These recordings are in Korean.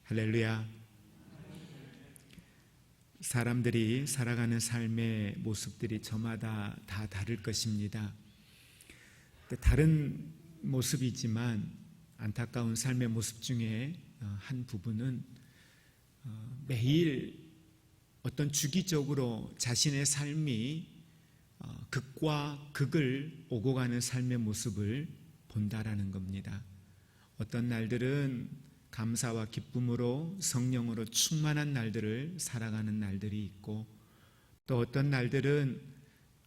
할렐루야. 사람들이 살아가는 삶의 모습들이 저마다 다 다를 것입니다. 다른 모습이지만 안타까운 삶의 모습 중에 한 부분은 매일 어떤 주기적으로 자신의 삶이 극과 극을 오고 가는 삶의 모습을 본다라는 겁니다. 어떤 날들은 감사와 기쁨으로 성령으로 충만한 날들을 살아가는 날들이 있고, 또 어떤 날들은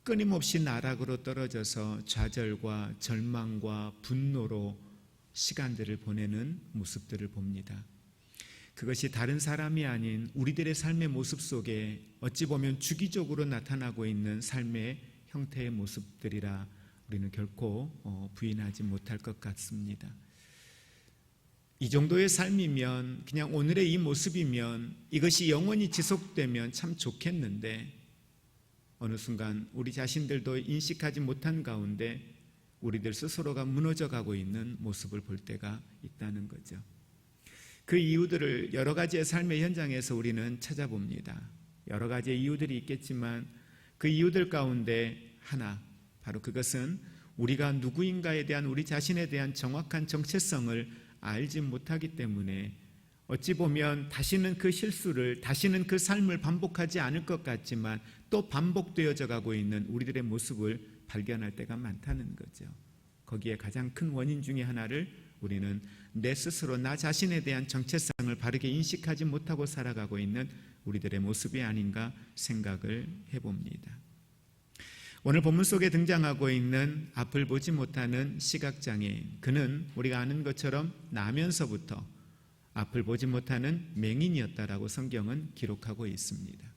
끊임없이 나락으로 떨어져서 좌절과 절망과 분노로 시간들을 보내는 모습들을 봅니다. 그것이 다른 사람이 아닌 우리들의 삶의 모습 속에 어찌 보면 주기적으로 나타나고 있는 삶의 형태의 모습들이라 우리는 결코 부인하지 못할 것 같습니다. 이 정도의 삶이면, 그냥 오늘의 이 모습이면, 이것이 영원히 지속되면 참 좋겠는데, 어느 순간 우리 자신들도 인식하지 못한 가운데 우리들 스스로가 무너져 가고 있는 모습을 볼 때가 있다는 거죠. 그 이유들을 여러 가지의 삶의 현장에서 우리는 찾아봅니다. 여러 가지의 이유들이 있겠지만 그 이유들 가운데 하나, 바로 그것은 우리가 누구인가에 대한, 우리 자신에 대한 정확한 정체성을 알지 못하기 때문에 어찌 보면 다시는 그 실수를, 다시는 그 삶을 반복하지 않을 것 같지만 또 반복되어져 가고 있는 우리들의 모습을 발견할 때가 많다는 거죠. 거기에 가장 큰 원인 중에 하나를 우리는 내 스스로 나 자신에 대한 정체성을 바르게 인식하지 못하고 살아가고 있는 우리들의 모습이 아닌가 생각을 해봅니다. 오늘 본문 속에 등장하고 있는 앞을 보지 못하는 시각장애인, 그는 우리가 아는 것처럼 나면서부터 앞을 보지 못하는 맹인이었다라고 성경은 기록하고 있습니다.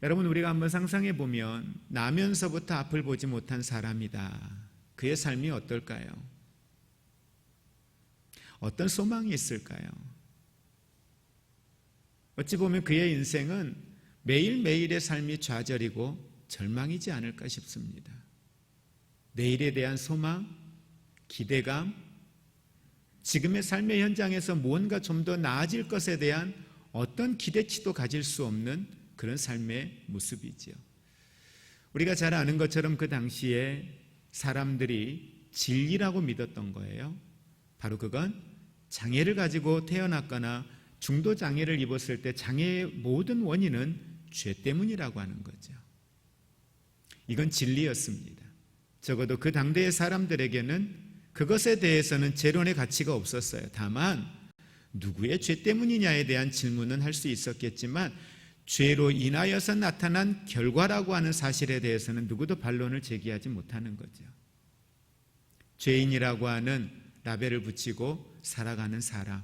여러분, 우리가 한번 상상해 보면 나면서부터 앞을 보지 못한 사람이다. 그의 삶이 어떨까요? 어떤 소망이 있을까요? 어찌 보면 그의 인생은 매일매일의 삶이 좌절이고 절망이지 않을까 싶습니다. 내일에 대한 소망, 기대감, 지금의 삶의 현장에서 무언가 좀 더 나아질 것에 대한 어떤 기대치도 가질 수 없는 그런 삶의 모습이지요. 우리가 잘 아는 것처럼 그 당시에 사람들이 진리라고 믿었던 거예요. 바로 그건 장애를 가지고 태어났거나 중도 장애를 입었을 때 장애의 모든 원인은 죄 때문이라고 하는 거죠. 이건 진리였습니다. 적어도 그 당대의 사람들에게는 그것에 대해서는 재론의 가치가 없었어요. 다만 누구의 죄 때문이냐에 대한 질문은 할 수 있었겠지만 죄로 인하여서 나타난 결과라고 하는 사실에 대해서는 누구도 반론을 제기하지 못하는 거죠. 죄인이라고 하는 라벨을 붙이고 살아가는 사람,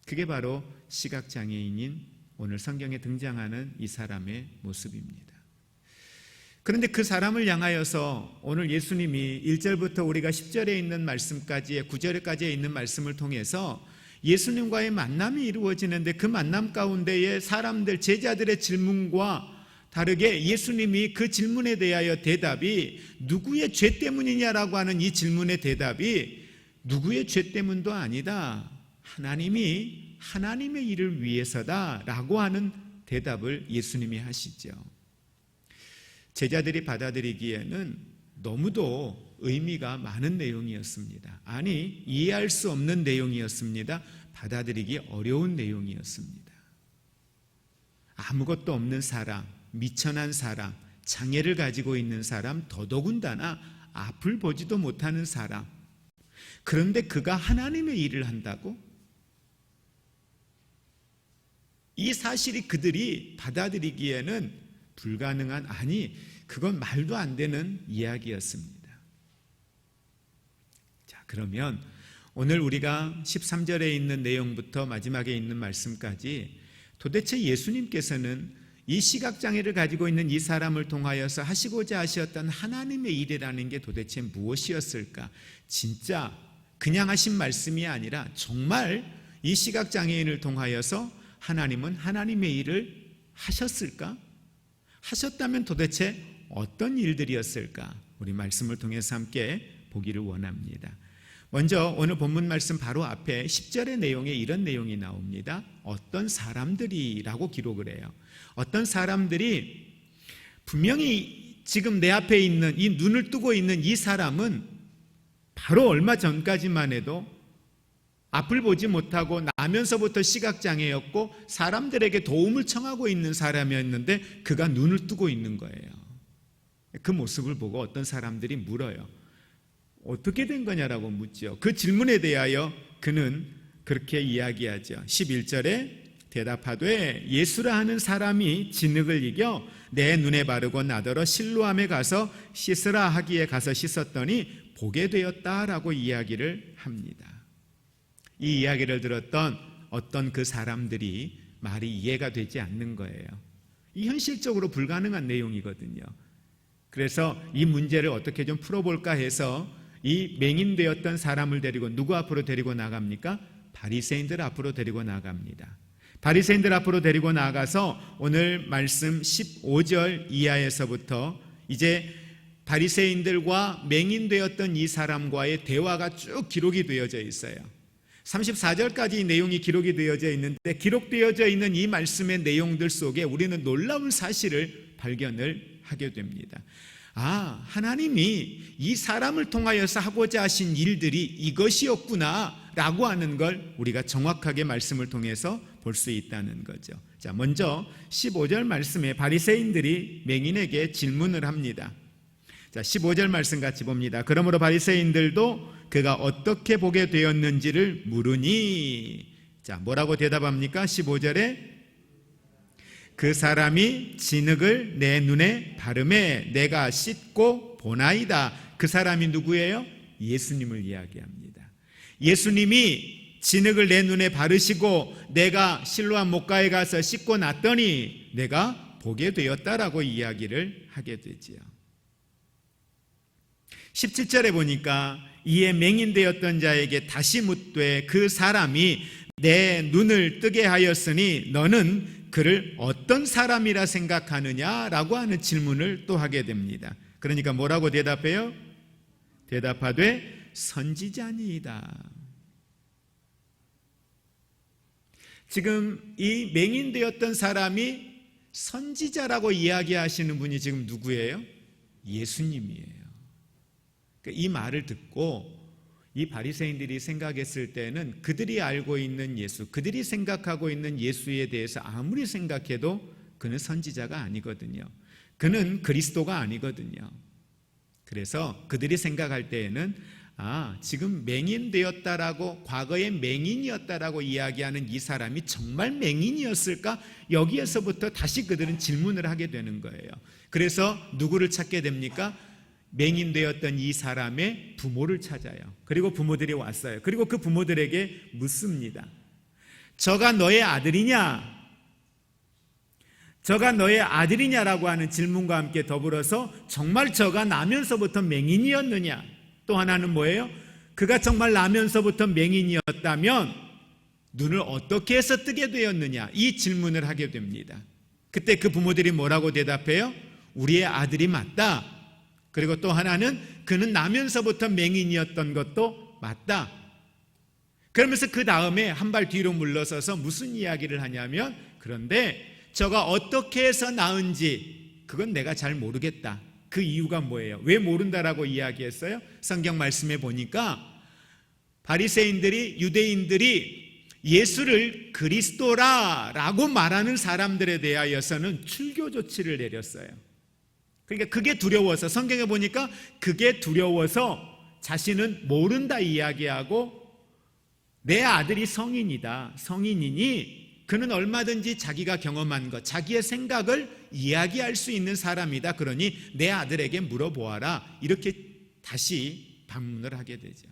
그게 바로 시각장애인인 오늘 성경에 등장하는 이 사람의 모습입니다. 그런데 그 사람을 향하여서 오늘 예수님이 1절부터 우리가 10절에 있는 말씀까지의 9절까지에 있는 말씀을 통해서 예수님과의 만남이 이루어지는데, 그 만남 가운데에 사람들, 제자들의 질문과 다르게 예수님이 그 질문에 대하여 대답이 누구의 죄 때문이냐라고 하는 이 질문의 대답이 누구의 죄 때문도 아니다, 하나님의 일을 위해서다라고 하는 대답을 예수님이 하시죠. 제자들이 받아들이기에는 너무도 의미가 많은 내용이었습니다. 아니, 이해할 수 없는 내용이었습니다. 받아들이기 어려운 내용이었습니다. 아무것도 없는 사람, 미천한 사람, 장애를 가지고 있는 사람, 더더군다나 앞을 보지도 못하는 사람, 그런데 그가 하나님의 일을 한다고? 이 사실이 그들이 받아들이기에는 불가능한, 아니, 그건 말도 안 되는 이야기였습니다. 자, 그러면 오늘 우리가 13절에 있는 내용부터 마지막에 있는 말씀까지 도대체 예수님께서는 이 시각장애를 가지고 있는 이 사람을 통하여서 하시고자 하셨던 하나님의 일이라는 게 도대체 무엇이었을까? 진짜 그냥 하신 말씀이 아니라 정말 이 시각장애인을 통하여서 하나님은 하나님의 일을 하셨을까? 하셨다면 도대체 어떤 일들이었을까? 우리 말씀을 통해서 함께 보기를 원합니다. 먼저 오늘 본문 말씀 바로 앞에 10절의 내용에 이런 내용이 나옵니다. 어떤 사람들이라고 기록을 해요. 어떤 사람들이 분명히 지금 내 앞에 있는 이 눈을 뜨고 있는 이 사람은 바로 얼마 전까지만 해도 앞을 보지 못하고 나면서부터 시각장애였고 사람들에게 도움을 청하고 있는 사람이었는데 그가 눈을 뜨고 있는 거예요. 그 모습을 보고 어떤 사람들이 물어요. 어떻게 된 거냐라고 묻죠. 그 질문에 대하여 그는 그렇게 이야기하죠. 11절에 대답하되 예수라 하는 사람이 진흙을 이겨 내 눈에 바르고 나더러 실로암에 가서 씻으라 하기에 가서 씻었더니 보게 되었다라고 이야기를 합니다. 이 이야기를 들었던 어떤 그 사람들이 말이 이해가 되지 않는 거예요. 이 현실적으로 불가능한 내용이거든요. 그래서 이 문제를 어떻게 좀 풀어볼까 해서 이 맹인되었던 사람을 데리고 누구 앞으로 데리고 나갑니까? 바리새인들 앞으로 데리고 나갑니다. 바리새인들 앞으로 데리고 나가서 오늘 말씀 15절 이하에서부터 이제 바리새인들과 맹인되었던 이 사람과의 대화가 쭉 기록이 되어져 있어요. 34절까지 이 내용이 기록이 되어져 있는데 기록되어져 있는 이 말씀의 내용들 속에 우리는 놀라운 사실을 발견을 하게 됩니다. 하나님이 이 사람을 통하여서 하고자 하신 일들이 이것이었구나 라고 하는 걸 우리가 정확하게 말씀을 통해서 볼 수 있다는 거죠. 자, 먼저 15절 말씀에 바리새인들이 맹인에게 질문을 합니다. 자, 15절 말씀 같이 봅니다. 그러므로 바리새인들도 그가 어떻게 보게 되었는지를 물으니, 자, 뭐라고 대답합니까? 15절에 그 사람이 진흙을 내 눈에 바르매 내가 씻고 보나이다. 그 사람이 누구예요? 예수님을 이야기합니다. 예수님이 진흙을 내 눈에 바르시고 내가 실로암 목가에 가서 씻고 났더니 내가 보게 되었다라고 이야기를 하게 되지요. 17절에 보니까 이에 맹인되었던 자에게 다시 묻되 그 사람이 내 눈을 뜨게 하였으니 너는 그를 어떤 사람이라 생각하느냐라고 하는 질문을 또 하게 됩니다. 그러니까 뭐라고 대답해요? 대답하되 선지자니이다. 지금 이 맹인되었던 사람이 선지자라고 이야기하시는 분이 지금 누구예요? 예수님이에요. 이 말을 듣고 이 바리새인들이 생각했을 때는 그들이 알고 있는 예수, 그들이 생각하고 있는 예수에 대해서 아무리 생각해도 그는 선지자가 아니거든요. 그는 그리스도가 아니거든요. 그래서 그들이 생각할 때에는 지금 맹인되었다라고, 과거에 맹인이었다라고 이야기하는 이 사람이 정말 맹인이었을까? 여기에서부터 다시 그들은 질문을 하게 되는 거예요. 그래서 누구를 찾게 됩니까? 맹인되었던 이 사람의 부모를 찾아요. 그리고 부모들이 왔어요. 그리고 그 부모들에게 묻습니다. 저가 너의 아들이냐? 저가 너의 아들이냐라고 하는 질문과 함께 더불어서 정말 저가 나면서부터 맹인이었느냐? 또 하나는 뭐예요? 그가 정말 나면서부터 맹인이었다면 눈을 어떻게 해서 뜨게 되었느냐? 이 질문을 하게 됩니다. 그때 그 부모들이 뭐라고 대답해요? 우리의 아들이 맞다. 그리고 또 하나는 그는 나면서부터 맹인이었던 것도 맞다. 그러면서 그 다음에 한 발 뒤로 물러서서 무슨 이야기를 하냐면, 그런데 저가 어떻게 해서 낳은지 그건 내가 잘 모르겠다. 그 이유가 뭐예요? 왜 모른다라고 이야기했어요? 성경 말씀에 보니까 바리새인들이, 유대인들이 예수를 그리스도라라고 말하는 사람들에 대하여서는 출교 조치를 내렸어요. 그러니까 그게 두려워서, 성경에 보니까 그게 두려워서 자신은 모른다 이야기하고, 내 아들이 성인이다, 성인이니 그는 얼마든지 자기가 경험한 것, 자기의 생각을 이야기할 수 있는 사람이다. 그러니 내 아들에게 물어보아라. 이렇게 다시 반문을 하게 되죠.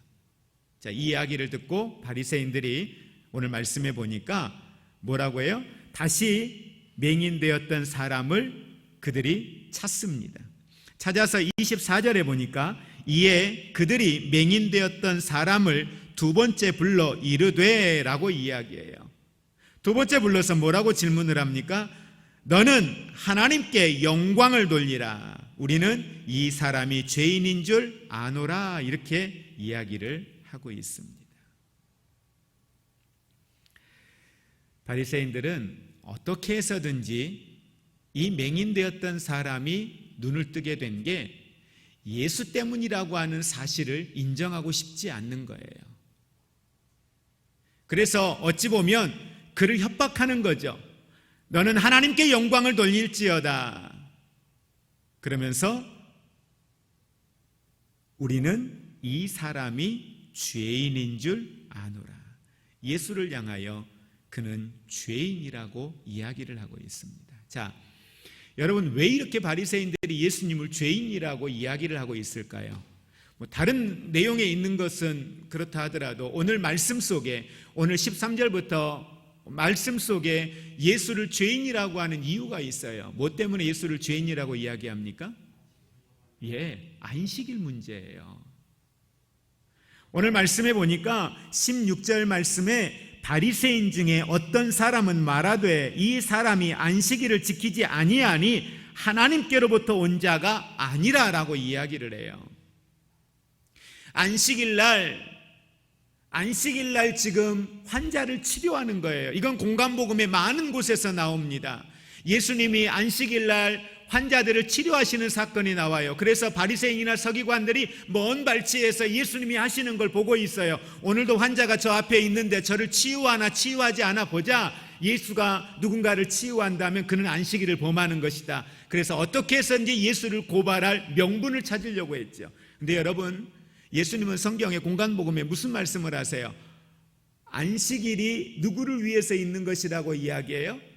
자, 이 이야기를 듣고 바리새인들이 오늘 말씀해 보니까 뭐라고 해요? 다시 맹인되었던 사람을 그들이 찾습니다. 찾아서 24절에 보니까 이에 그들이 맹인되었던 사람을 두 번째 불러 이르되 라고 이야기해요. 두 번째 불러서 뭐라고 질문을 합니까? 너는 하나님께 영광을 돌리라. 우리는 이 사람이 죄인인 줄 아노라. 이렇게 이야기를 하고 있습니다. 바리새인들은 어떻게 해서든지 이 맹인되었던 사람이 눈을 뜨게 된 게 예수 때문이라고 하는 사실을 인정하고 싶지 않는 거예요. 그래서 어찌 보면 그를 협박하는 거죠. 너는 하나님께 영광을 돌릴지어다. 그러면서 우리는 이 사람이 죄인인 줄 아노라. 예수를 향하여 그는 죄인이라고 이야기를 하고 있습니다. 자, 여러분, 왜 이렇게 바리새인들이 예수님을 죄인이라고 이야기를 하고 있을까요? 다른 내용에 있는 것은 그렇다 하더라도 오늘 말씀 속에, 오늘 13절부터 말씀 속에 예수를 죄인이라고 하는 이유가 있어요. 뭐 때문에 예수를 죄인이라고 이야기합니까? 안식일 문제예요. 오늘 말씀에 보니까 16절 말씀에 바리새인 중에 어떤 사람은 말하되 이 사람이 안식일을 지키지 아니하니 하나님께로부터 온 자가 아니라라고 이야기를 해요. 안식일 날 지금 환자를 치료하는 거예요. 이건 공간복음의 많은 곳에서 나옵니다. 예수님이 안식일 날 환자들을 치료하시는 사건이 나와요. 그래서 바리새인이나 서기관들이 먼 발치에서 예수님이 하시는 걸 보고 있어요. 오늘도 환자가 저 앞에 있는데 저를 치유하나 치유하지 않아 보자. 예수가 누군가를 치유한다면 그는 안식일을 범하는 것이다. 그래서 어떻게 해서든지 예수를 고발할 명분을 찾으려고 했죠. 근데 여러분, 예수님은 성경의 공간복음에 무슨 말씀을 하세요? 안식일이 누구를 위해서 있는 것이라고 이야기해요?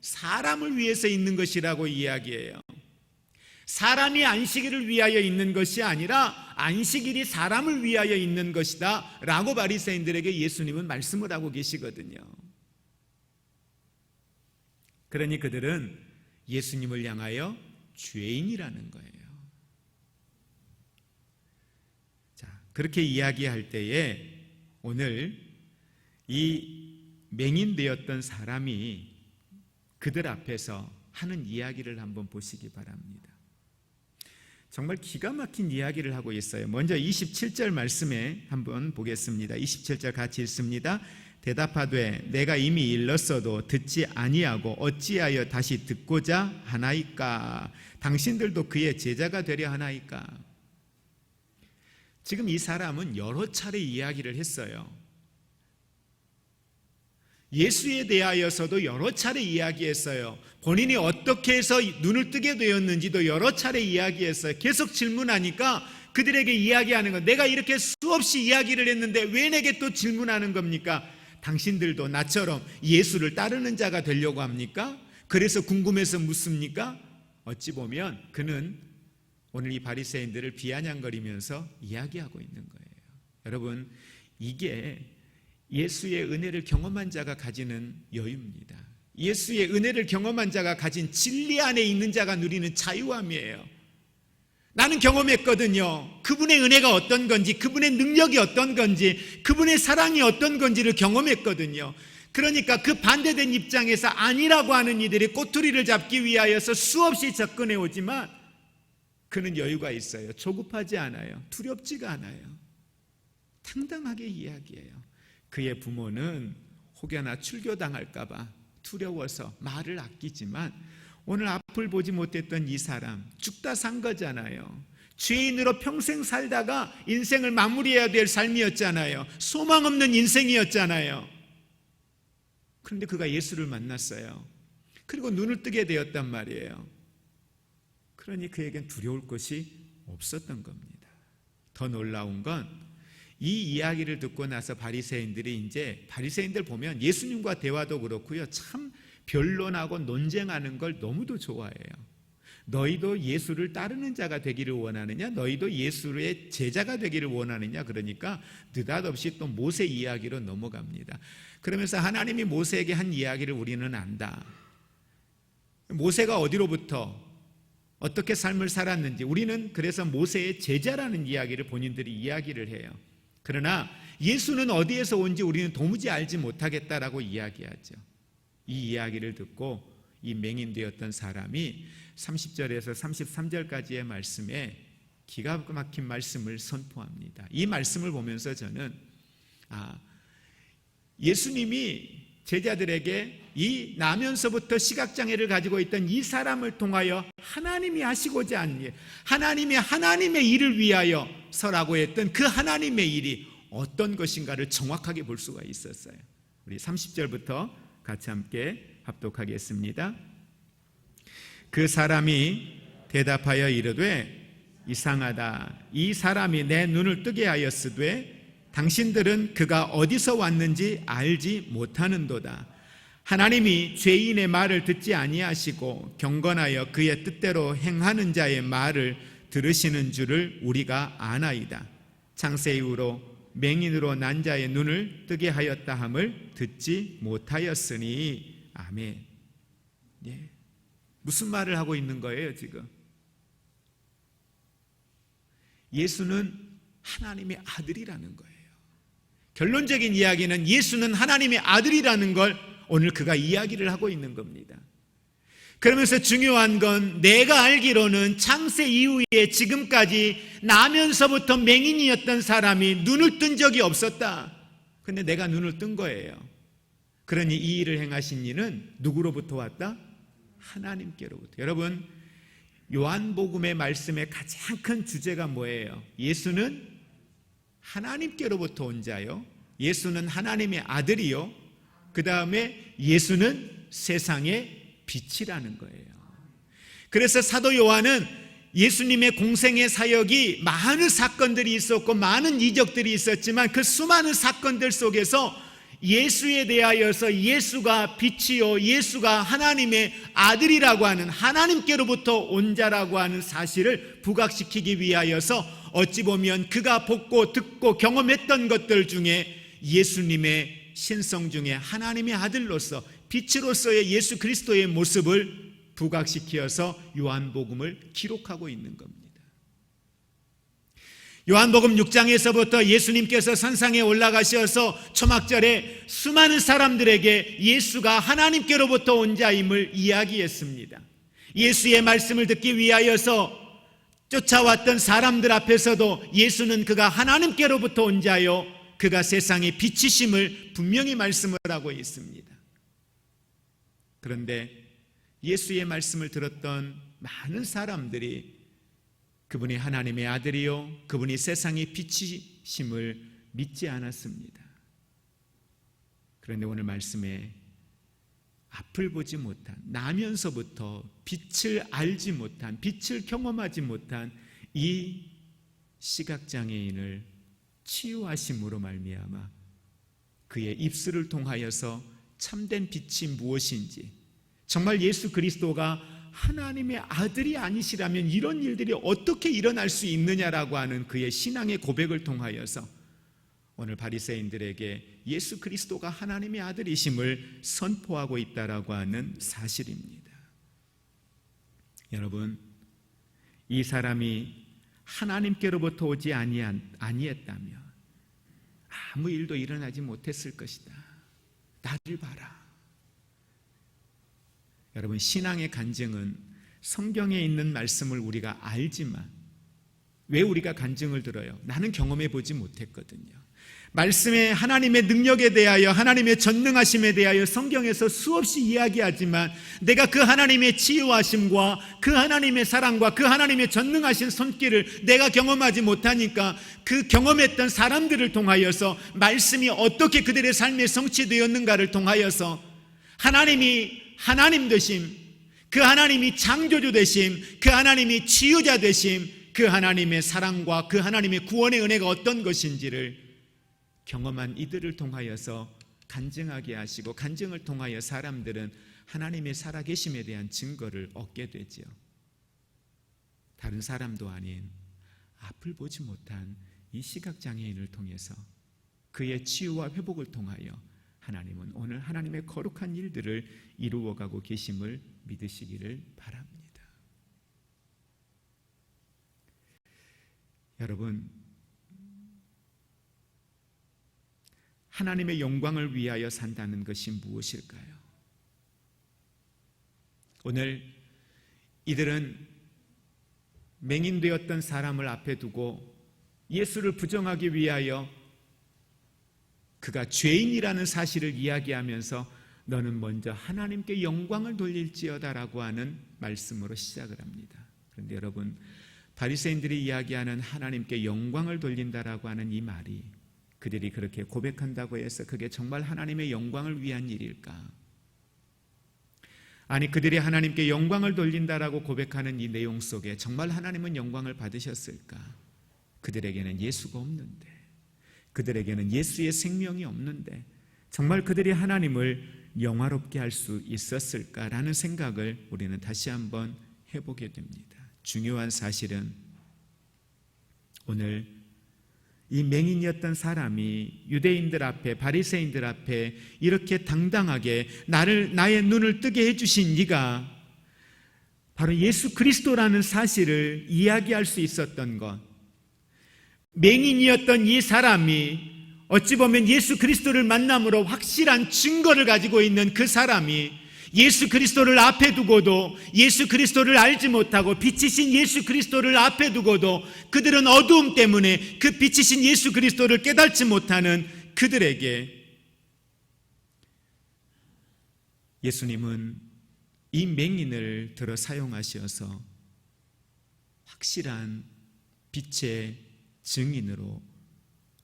사람을 위해서 있는 것이라고 이야기해요. 사람이 안식일을 위하여 있는 것이 아니라 안식일이 사람을 위하여 있는 것이다 라고 바리새인들에게 예수님은 말씀을 하고 계시거든요. 그러니 그들은 예수님을 향하여 죄인이라는 거예요. 자, 그렇게 이야기할 때에 오늘 이 맹인되었던 사람이 그들 앞에서 하는 이야기를 한번 보시기 바랍니다. 정말 기가 막힌 이야기를 하고 있어요. 먼저 27절 말씀에 한번 보겠습니다. 27절 같이 읽습니다. 대답하되 내가 이미 일렀어도 듣지 아니하고 어찌하여 다시 듣고자 하나이까? 당신들도 그의 제자가 되려 하나이까? 지금 이 사람은 여러 차례 이야기를 했어요. 예수에 대하여서도 여러 차례 이야기했어요. 본인이 어떻게 해서 눈을 뜨게 되었는지도 여러 차례 이야기했어요. 계속 질문하니까 그들에게 이야기하는 건, 내가 이렇게 수없이 이야기를 했는데 왜 내게 또 질문하는 겁니까? 당신들도 나처럼 예수를 따르는 자가 되려고 합니까? 그래서 궁금해서 묻습니까? 어찌 보면 그는 오늘 이 바리새인들을 비아냥거리면서 이야기하고 있는 거예요. 여러분, 이게 예수의 은혜를 경험한 자가 가지는 여유입니다. 예수의 은혜를 경험한 자가 가진 진리 안에 있는 자가 누리는 자유함이에요. 나는 경험했거든요. 그분의 은혜가 어떤 건지, 그분의 능력이 어떤 건지, 그분의 사랑이 어떤 건지를 경험했거든요. 그러니까 그 반대된 입장에서 아니라고 하는 이들이 꼬투리를 잡기 위하여서 수없이 접근해 오지만 그는 여유가 있어요. 조급하지 않아요. 두렵지가 않아요. 당당하게 이야기해요. 그의 부모는 혹여나 출교당할까 봐 두려워서 말을 아끼지만 오늘 앞을 보지 못했던 이 사람, 죽다 산 거잖아요. 죄인으로 평생 살다가 인생을 마무리해야 될 삶이었잖아요. 소망 없는 인생이었잖아요. 그런데 그가 예수를 만났어요. 그리고 눈을 뜨게 되었단 말이에요. 그러니 그에겐 두려울 것이 없었던 겁니다. 더 놀라운 건 이 이야기를 듣고 나서 바리새인들 보면 예수님과 대화도 그렇고요, 참 변론하고 논쟁하는 걸 너무도 좋아해요. 너희도 예수를 따르는 자가 되기를 원하느냐? 너희도 예수의 제자가 되기를 원하느냐? 그러니까 느닷없이 또 모세 이야기로 넘어갑니다. 그러면서 하나님이 모세에게 한 이야기를 우리는 안다. 모세가 어디로부터 어떻게 삶을 살았는지, 우리는 그래서 모세의 제자라는 이야기를 본인들이 이야기를 해요. 그러나 예수는 어디에서 온지 우리는 도무지 알지 못하겠다라고 이야기하죠. 이 이야기를 듣고 이 맹인되었던 사람이 30절에서 33절까지의 말씀에 기가 막힌 말씀을 선포합니다. 이 말씀을 보면서 저는 예수님이 제자들에게 이 나면서부터 시각장애를 가지고 있던 이 사람을 통하여 하나님이 하시고자 하는 일, 하나님의 일을 위하여 서라고 했던 그 하나님의 일이 어떤 것인가를 정확하게 볼 수가 있었어요. 우리 30절부터 같이 함께 합독하겠습니다. 그 사람이 대답하여 이르되 이상하다. 이 사람이 내 눈을 뜨게 하였으되 당신들은 그가 어디서 왔는지 알지 못하는도다. 하나님이 죄인의 말을 듣지 아니하시고 경건하여 그의 뜻대로 행하는 자의 말을 들으시는 줄을 우리가 아나이다. 창세 이후로 맹인으로 난 자의 눈을 뜨게 하였다 함을 듣지 못하였으니. 아멘. 예. 무슨 말을 하고 있는 거예요 지금? 예수는 하나님의 아들이라는 거예요. 결론적인 이야기는 예수는 하나님의 아들이라는 걸 오늘 그가 이야기를 하고 있는 겁니다. 그러면서 중요한 건 내가 알기로는 창세 이후에 지금까지 나면서부터 맹인이었던 사람이 눈을 뜬 적이 없었다. 근데 내가 눈을 뜬 거예요. 그러니 이 일을 행하신 이는 누구로부터 왔다? 하나님께로부터. 여러분, 요한복음의 말씀의 가장 큰 주제가 뭐예요? 예수는 하나님께로부터 온 자요, 예수는 하나님의 아들이요, 그 다음에 예수는 세상의 빛이라는 거예요. 그래서 사도 요한은 예수님의 공생의 사역이 많은 사건들이 있었고 많은 이적들이 있었지만 그 수많은 사건들 속에서 예수에 대하여서 예수가 빛이요, 예수가 하나님의 아들이라고 하는, 하나님께로부터 온 자라고 하는 사실을 부각시키기 위하여서 어찌 보면 그가 보고 듣고 경험했던 것들 중에 예수님의 신성 중에 하나님의 아들로서 빛으로서의 예수 그리스도의 모습을 부각시켜서 요한복음을 기록하고 있는 겁니다. 요한복음 6장에서부터 예수님께서 산상에 올라가셔서 초막절에 수많은 사람들에게 예수가 하나님께로부터 온 자임을 이야기했습니다. 예수의 말씀을 듣기 위하여서 쫓아왔던 사람들 앞에서도 예수는 그가 하나님께로부터 온 자요, 그가 세상의 빛이심을 분명히 말씀을 하고 있습니다. 그런데 예수의 말씀을 들었던 많은 사람들이 그분이 하나님의 아들이요, 그분이 세상의 빛이심을 믿지 않았습니다. 그런데 오늘 말씀에 앞을 보지 못한, 나면서부터 빛을 알지 못한, 빛을 경험하지 못한 이 시각장애인을 치유하심으로 말미암아 그의 입술을 통하여서 참된 빛이 무엇인지, 정말 예수 그리스도가 하나님의 아들이 아니시라면 이런 일들이 어떻게 일어날 수 있느냐라고 하는 그의 신앙의 고백을 통하여서 오늘 바리새인들에게 예수 그리스도가 하나님의 아들이심을 선포하고 있다라고 하는 사실입니다. 여러분, 이 사람이 하나님께로부터 오지 아니했다면 아무 일도 일어나지 못했을 것이다. 나를 봐라. 여러분, 신앙의 간증은 성경에 있는 말씀을 우리가 알지만 왜 우리가 간증을 들어요? 나는 경험해 보지 못했거든요. 말씀의 하나님의 능력에 대하여, 하나님의 전능하심에 대하여 성경에서 수없이 이야기하지만 내가 그 하나님의 치유하심과 그 하나님의 사랑과 그 하나님의 전능하신 손길을 내가 경험하지 못하니까 그 경험했던 사람들을 통하여서 말씀이 어떻게 그들의 삶에 성취되었는가를 통하여서 하나님이 하나님 되심, 그 하나님이 창조주 되심, 그 하나님이 치유자 되심, 그 하나님의 사랑과 그 하나님의 구원의 은혜가 어떤 것인지를 경험한 이들을 통하여서 간증하게 하시고, 간증을 통하여 사람들은 하나님의 살아계심에 대한 증거를 얻게 되죠. 다른 사람도 아닌 앞을 보지 못한 이 시각장애인을 통해서 그의 치유와 회복을 통하여 하나님은 오늘 하나님의 거룩한 일들을 이루어가고 계심을 믿으시기를 바랍니다. 여러분, 하나님의 영광을 위하여 산다는 것이 무엇일까요? 오늘 이들은 맹인되었던 사람을 앞에 두고 예수를 부정하기 위하여 그가 죄인이라는 사실을 이야기하면서 너는 먼저 하나님께 영광을 돌릴지어다라고 하는 말씀으로 시작을 합니다. 그런데 여러분, 바리새인들이 이야기하는 하나님께 영광을 돌린다라고 하는 이 말이 그들이 그렇게 고백한다고 해서 그게 정말 하나님의 영광을 위한 일일까? 아니, 그들이 하나님께 영광을 돌린다라고 고백하는 이 내용 속에 정말 하나님은 영광을 받으셨을까? 그들에게는 예수가 없는데, 그들에게는 예수의 생명이 없는데 정말 그들이 하나님을 영화롭게 할 수 있었을까라는 생각을 우리는 다시 한번 해보게 됩니다. 중요한 사실은 오늘 이 맹인이었던 사람이 유대인들 앞에, 바리새인들 앞에 이렇게 당당하게 나의 눈을 뜨게 해주신 이가 바로 예수 그리스도라는 사실을 이야기할 수 있었던 것, 맹인이었던 이 사람이 어찌 보면 예수 그리스도를 만남으로 확실한 증거를 가지고 있는 그 사람이 예수 그리스도를 앞에 두고도 예수 그리스도를 알지 못하고 빛이신 예수 그리스도를 앞에 두고도 그들은 어두움 때문에 그 빛이신 예수 그리스도를 깨닫지 못하는 그들에게 예수님은 이 맹인을 들어 사용하셔서 확실한 빛의 증인으로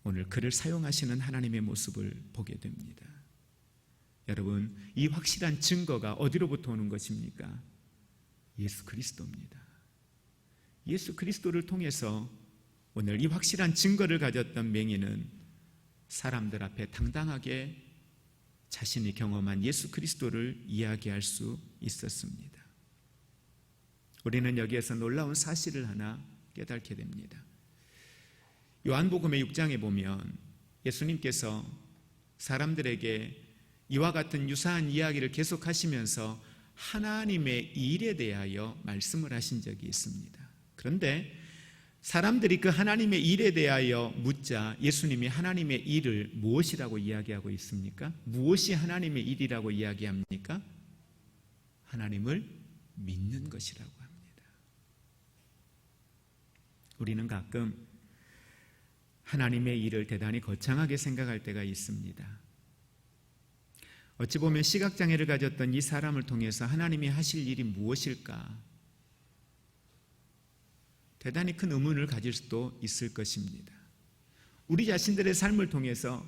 오늘 그를 사용하시는 하나님의 모습을 보게 됩니다. 여러분, 이 확실한 증거가 어디로부터 오는 것입니까? 예수 그리스도입니다. 예수 그리스도를 통해서 오늘 이 확실한 증거를 가졌던 맹인은 사람들 앞에 당당하게 자신이 경험한 예수 그리스도를 이야기할 수 있었습니다. 우리는 여기에서 놀라운 사실을 하나 깨닫게 됩니다. 요한복음의 6장에 보면 예수님께서 사람들에게 이와 같은 유사한 이야기를 계속하시면서 하나님의 일에 대하여 말씀을 하신 적이 있습니다. 그런데 사람들이 그 하나님의 일에 대하여 묻자 예수님이 하나님의 일을 무엇이라고 이야기하고 있습니까? 무엇이 하나님의 일이라고 이야기합니까? 하나님을 믿는 것이라고 합니다. 우리는 가끔 하나님의 일을 대단히 거창하게 생각할 때가 있습니다. 어찌 보면 시각장애를 가졌던 이 사람을 통해서 하나님이 하실 일이 무엇일까? 대단히 큰 의문을 가질 수도 있을 것입니다. 우리 자신들의 삶을 통해서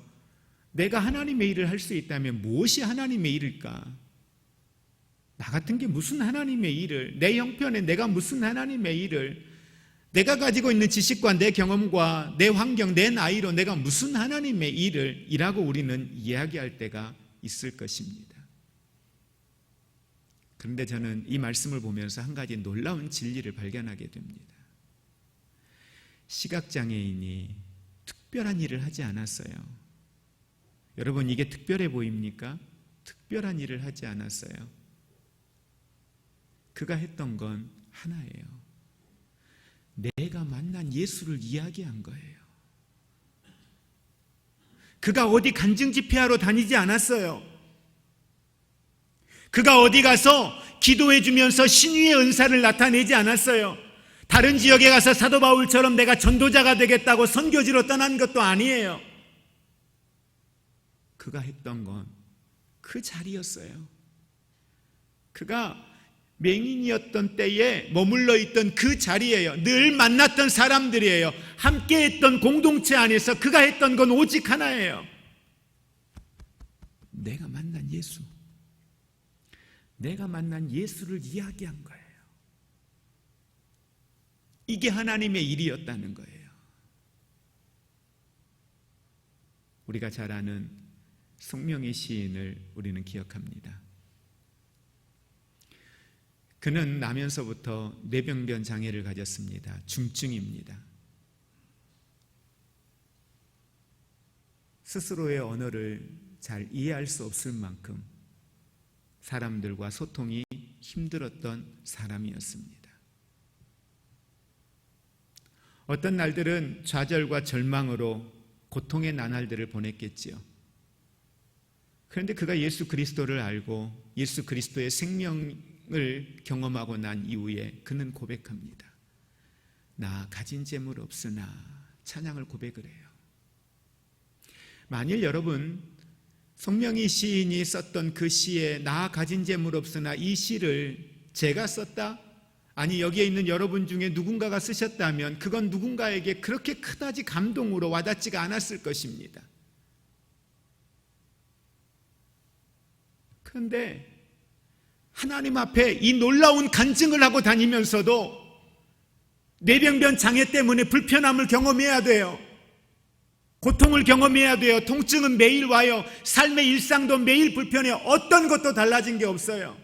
내가 하나님의 일을 할 수 있다면 무엇이 하나님의 일일까? 나 같은 게 무슨 하나님의 일을, 내 형편에 내가 무슨 하나님의 일을, 내가 가지고 있는 지식과 내 경험과 내 환경, 내 나이로 내가 무슨 하나님의 일을 이라고 우리는 이야기할 때가 있을 것입니다. 그런데 저는 이 말씀을 보면서 한 가지 놀라운 진리를 발견하게 됩니다. 시각장애인이 특별한 일을 하지 않았어요. 여러분, 이게 특별해 보입니까? 특별한 일을 하지 않았어요. 그가 했던 건 하나예요. 내가 만난 예수를 이야기한 거예요. 그가 어디 간증 집회하러 다니지 않았어요. 그가 어디 가서 기도해 주면서 신유의 은사를 나타내지 않았어요. 다른 지역에 가서 사도 바울처럼 내가 전도자가 되겠다고 선교지로 떠난 것도 아니에요. 그가 했던 건 그 자리였어요. 그가 맹인이었던 때에 머물러 있던 그 자리예요. 늘 만났던 사람들이에요. 함께 했던 공동체 안에서 그가 했던 건 오직 하나예요. 내가 만난 예수, 내가 만난 예수를 이야기한 거예요. 이게 하나님의 일이었다는 거예요. 우리가 잘 아는 송명의 시인을 우리는 기억합니다. 그는 나면서부터 뇌병변 장애를 가졌습니다. 중증입니다. 스스로의 언어를 잘 이해할 수 없을 만큼 사람들과 소통이 힘들었던 사람이었습니다. 어떤 날들은 좌절과 절망으로 고통의 나날들을 보냈겠지요. 그런데 그가 예수 그리스도를 알고 예수 그리스도의 생명을 경험하고 난 이후에 그는 고백합니다. 나 가진 재물 없으나 찬양을 고백을 해요. 만일 여러분 송명희 시인이 썼던 그 시에 나 가진 재물 없으나 이 시를 제가 썼다? 아니 여기에 있는 여러분 중에 누군가가 쓰셨다면 그건 누군가에게 그렇게 그다지 감동으로 와닿지가 않았을 것입니다. 그런데 하나님 앞에 이 놀라운 간증을 하고 다니면서도 뇌병변 장애 때문에 불편함을 경험해야 돼요. 고통을 경험해야 돼요. 통증은 매일 와요. 삶의 일상도 매일 불편해요. 어떤 것도 달라진 게 없어요.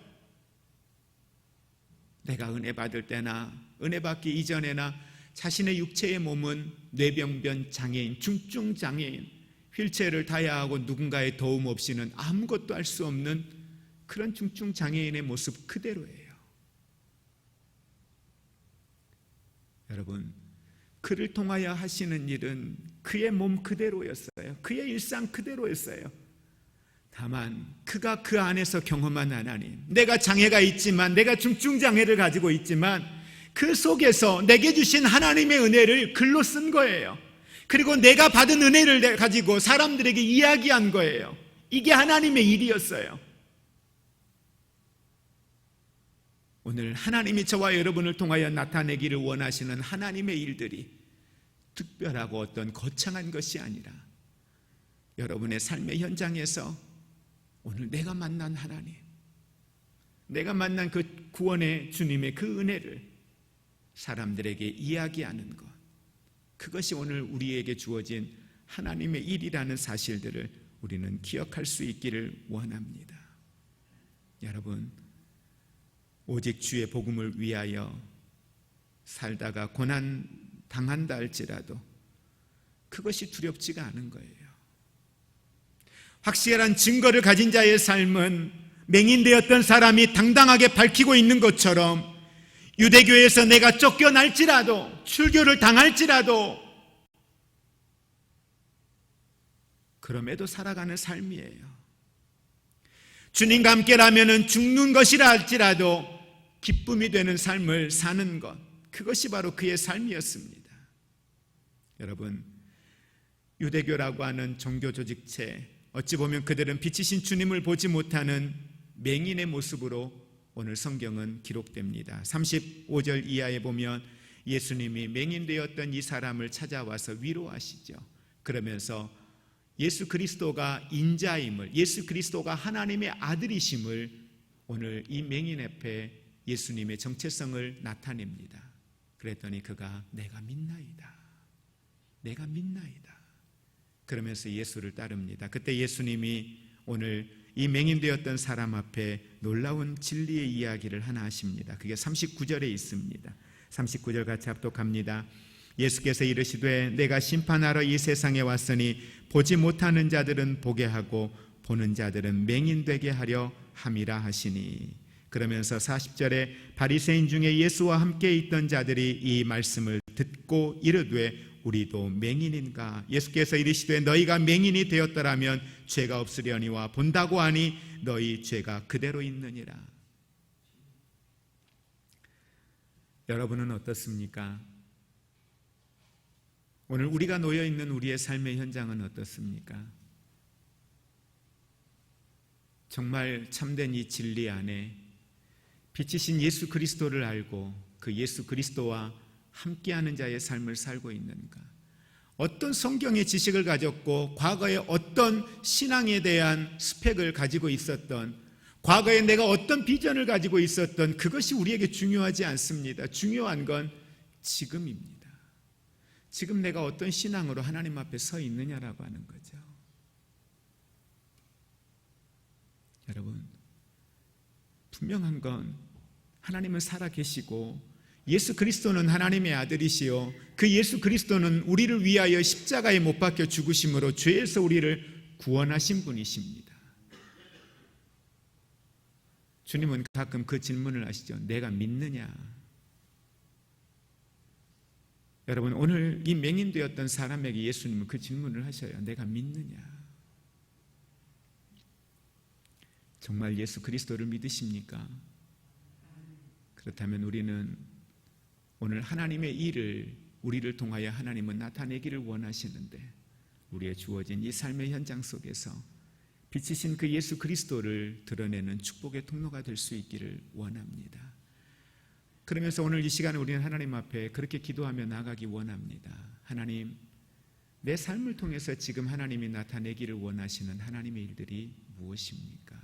내가 은혜 받을 때나 은혜 받기 이전에나 자신의 육체의 몸은 뇌병변 장애인, 중증 장애인, 휠체어를 타야 하고 누군가의 도움 없이는 아무것도 할 수 없는 그런 중증 장애인의 모습 그대로예요. 여러분, 그를 통하여 하시는 일은 그의 몸 그대로였어요. 그의 일상 그대로였어요. 다만 그가 그 안에서 경험한 하나님, 내가 장애가 있지만, 내가 중증 장애를 가지고 있지만 그 속에서 내게 주신 하나님의 은혜를 글로 쓴 거예요. 그리고 내가 받은 은혜를 가지고 사람들에게 이야기한 거예요. 이게 하나님의 일이었어요. 오늘 하나님이 저와 여러분을 통하여 나타내기를 원하시는 하나님의 일들이 특별하고 어떤 거창한 것이 아니라 여러분의 삶의 현장에서 오늘 내가 만난 하나님, 내가 만난 그 구원의 주님의 그 은혜를 사람들에게 이야기하는 것, 그것이 오늘 우리에게 주어진 하나님의 일이라는 사실들을 우리는 기억할 수 있기를 원합니다. 여러분, 오직 주의 복음을 위하여 살다가 고난 당한다 할지라도 그것이 두렵지가 않은 거예요. 확실한 증거를 가진 자의 삶은 맹인되었던 사람이 당당하게 밝히고 있는 것처럼 유대교에서 내가 쫓겨날지라도, 출교를 당할지라도 그럼에도 살아가는 삶이에요. 주님과 함께라면 죽는 것이라 할지라도 기쁨이 되는 삶을 사는 것, 그것이 바로 그의 삶이었습니다. 여러분, 유대교라고 하는 종교 조직체, 어찌 보면 그들은 빛이신 주님을 보지 못하는 맹인의 모습으로 오늘 성경은 기록됩니다. 35절 이하에 보면 예수님이 맹인되었던 이 사람을 찾아와서 위로하시죠. 그러면서 예수 그리스도가 인자임을, 예수 그리스도가 하나님의 아들이심을 오늘 이 맹인 앞에 예수님의 정체성을 나타냅니다. 그랬더니 그가 내가 믿나이다, 내가 믿나이다 그러면서 예수를 따릅니다. 그때 예수님이 오늘 이 맹인되었던 사람 앞에 놀라운 진리의 이야기를 하나 하십니다. 그게 39절에 있습니다. 39절 같이 합독합니다. 예수께서 이르시되 내가 심판하러 이 세상에 왔으니 보지 못하는 자들은 보게 하고 보는 자들은 맹인되게 하려 함이라 하시니. 그러면서 40절에 바리새인 중에 예수와 함께 있던 자들이 이 말씀을 듣고 이르되 우리도 맹인인가? 예수께서 이르시되 너희가 맹인이 되었더라면 죄가 없으려니와 본다고 하니 너희 죄가 그대로 있느니라. 여러분은 어떻습니까? 오늘 우리가 놓여있는 우리의 삶의 현장은 어떻습니까? 정말 참된 이 진리 안에 빛이신 예수 그리스도를 알고 그 예수 그리스도와 함께하는 자의 삶을 살고 있는가? 어떤 성경의 지식을 가졌고 과거에 어떤 신앙에 대한 스펙을 가지고 있었던, 과거에 내가 어떤 비전을 가지고 있었던, 그것이 우리에게 중요하지 않습니다. 중요한 건 지금입니다. 지금 내가 어떤 신앙으로 하나님 앞에 서 있느냐라고 하는 거죠. 여러분, 분명한 건 하나님은 살아계시고 예수 그리스도는 하나님의 아들이시요 그 예수 그리스도는 우리를 위하여 십자가에 못 박혀 죽으심으로 죄에서 우리를 구원하신 분이십니다. 주님은 가끔 그 질문을 하시죠. 내가 믿느냐? 여러분, 오늘 이 맹인되었던 사람에게 예수님은 그 질문을 하셔요. 내가 믿느냐? 정말 예수 그리스도를 믿으십니까? 그렇다면 우리는 오늘 하나님의 일을 우리를 통하여 하나님은 나타내기를 원하시는데 우리의 주어진 이 삶의 현장 속에서 빛이신 그 예수 그리스도를 드러내는 축복의 통로가 될 수 있기를 원합니다. 그러면서 오늘 이 시간에 우리는 하나님 앞에 그렇게 기도하며 나가기 원합니다. 하나님, 내 삶을 통해서 지금 하나님이 나타내기를 원하시는 하나님의 일들이 무엇입니까?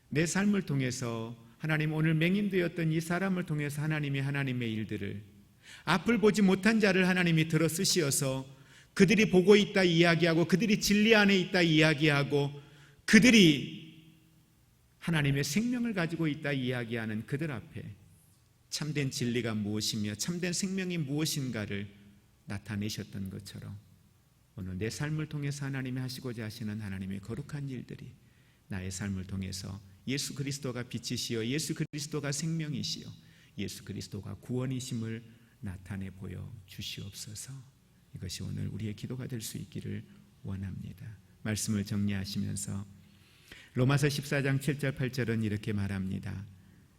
내 삶을 통해서 하나님, 오늘 맹인되었던 이 사람을 통해서 하나님이 하나님의 일들을, 앞을 보지 못한 자를 하나님이 들어 쓰시어서 그들이 보고 있다 이야기하고 그들이 진리 안에 있다 이야기하고 그들이 하나님의 생명을 가지고 있다 이야기하는 그들 앞에 참된 진리가 무엇이며 참된 생명이 무엇인가를 나타내셨던 것처럼 오늘 내 삶을 통해서 하나님이 하시고자 하시는 하나님의 거룩한 일들이 나의 삶을 통해서 예수 그리스도가 빛이시여 예수 그리스도가 생명이시여 예수 그리스도가 구원이심을 나타내 보여 주시옵소서. 이것이 오늘 우리의 기도가 될 수 있기를 원합니다. 말씀을 정리하시면서 로마서 14장 7절 8절은 이렇게 말합니다.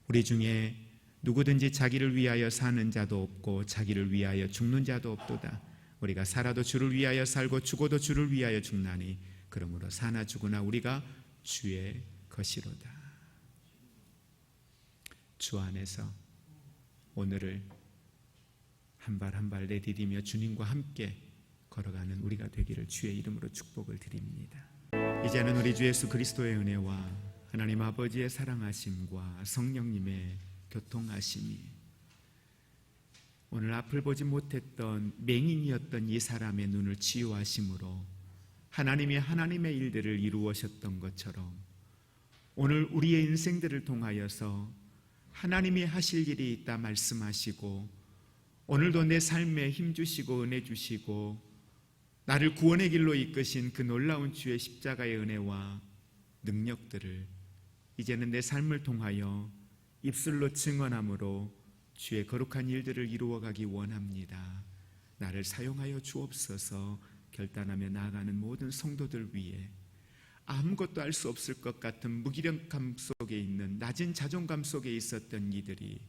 우리 중에 누구든지 자기를 위하여 사는 자도 없고 자기를 위하여 죽는 자도 없도다. 우리가 살아도 주를 위하여 살고 죽어도 주를 위하여 죽나니 그러므로 사나 죽으나 우리가 주의 것이로다. 주 안에서 오늘을 한 발 한 발 내디디며 주님과 함께 걸어가는 우리가 되기를 주의 이름으로 축복을 드립니다. 이제는 우리 주 예수 그리스도의 은혜와 하나님 아버지의 사랑하심과 성령님의 교통하심이 오늘 앞을 보지 못했던 맹인이었던 이 사람의 눈을 치유하심으로 하나님이 하나님의 일들을 이루어셨던 것처럼 오늘 우리의 인생들을 통하여서 하나님이 하실 일이 있다 말씀하시고 오늘도 내 삶에 힘주시고 은혜 주시고 나를 구원의 길로 이끄신 그 놀라운 주의 십자가의 은혜와 능력들을 이제는 내 삶을 통하여 입술로 증언함으로 주의 거룩한 일들을 이루어가기 원합니다. 나를 사용하여 주옵소서. 결단하며 나아가는 모든 성도들 위해 아무것도 알 수 없을 것 같은 무기력감 속에 있는 낮은 자존감 속에 있었던 이들이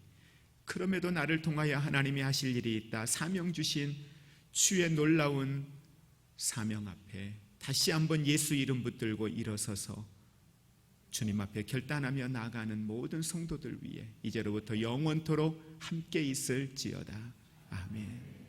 그럼에도 나를 통하여 하나님이 하실 일이 있다 사명 주신 주의 놀라운 사명 앞에 다시 한번 예수 이름 붙들고 일어서서 주님 앞에 결단하며 나아가는 모든 성도들 위해 이제로부터 영원토록 함께 있을지어다. 아멘.